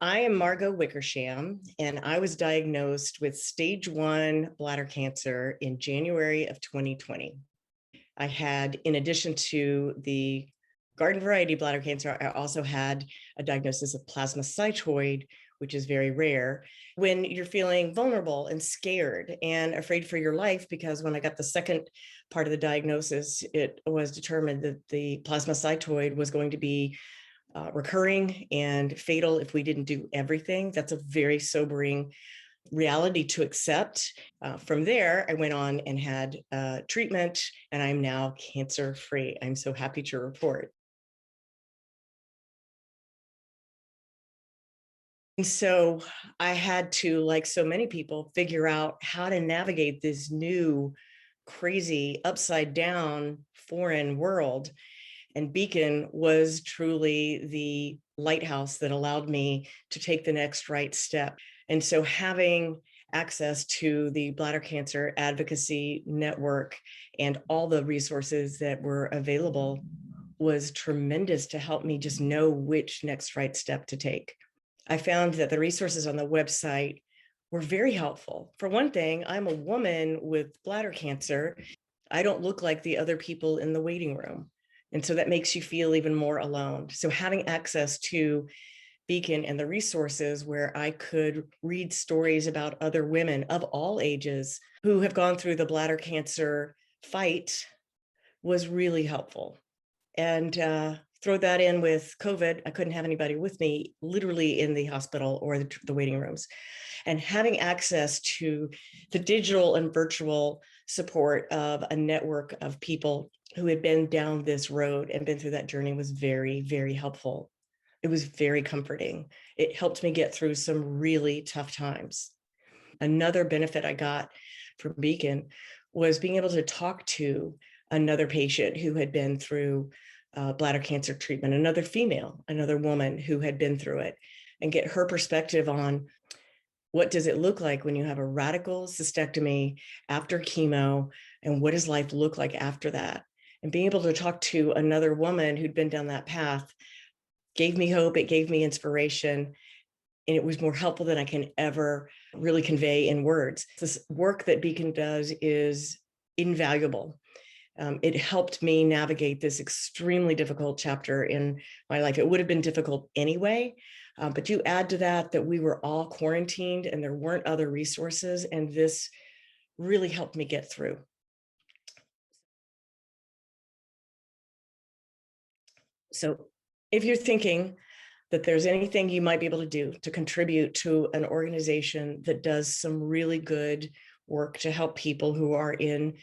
I am Margo Wickersham, and I was diagnosed with stage 1 bladder cancer in January of 2020. I had, in addition to the garden variety bladder cancer, I also had a diagnosis of plasmacytoid, which is very rare. When you're feeling vulnerable and scared and afraid for your life, because when I got the second part of the diagnosis, it was determined that the plasmacytoid was going to be recurring and fatal if we didn't do everything. That's a very sobering reality to accept. From there, I went on and had treatment, and I'm now cancer-free. I'm so happy to report. So I had to, like so many people, figure out how to navigate this new, crazy, upside down foreign world. And Beacon was truly the lighthouse that allowed me to take the next right step. And so having access to the bladder cancer advocacy network and all the resources that were available was tremendous to help me just know which next right step to take. I found that the resources on the website were very helpful. For one thing, I'm a woman with bladder cancer. I don't look like the other people in the waiting room. And so that makes you feel even more alone. So having access to Beacon and the resources where I could read stories about other women of all ages who have gone through the bladder cancer fight was really helpful. And throw that in with COVID, I couldn't have anybody with me literally in the hospital or the waiting rooms. And having access to the digital and virtual support of a network of people who had been down this road and been through that journey was very, very helpful. It was very comforting. It helped me get through some really tough times. Another benefit I got from Beacon was being able to talk to another patient who had been through bladder cancer treatment, another female, another woman who had been through it, and get her perspective on what does it look like when you have a radical cystectomy after chemo, and what does life look like after that? And being able to talk to another woman who'd been down that path gave me hope, it gave me inspiration, and it was more helpful than I can ever really convey in words. This work that Beacon does is invaluable. It helped me navigate this extremely difficult chapter in my life. It would have been difficult anyway, but you add to that we were all quarantined and there weren't other resources, and this really helped me get through. So if you're thinking that there's anything you might be able to do to contribute to an organization that does some really good work to help people who are in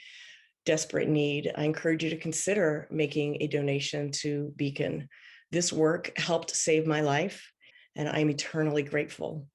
desperate need, I encourage you to consider making a donation to Beacon. This work helped save my life, and I'm eternally grateful.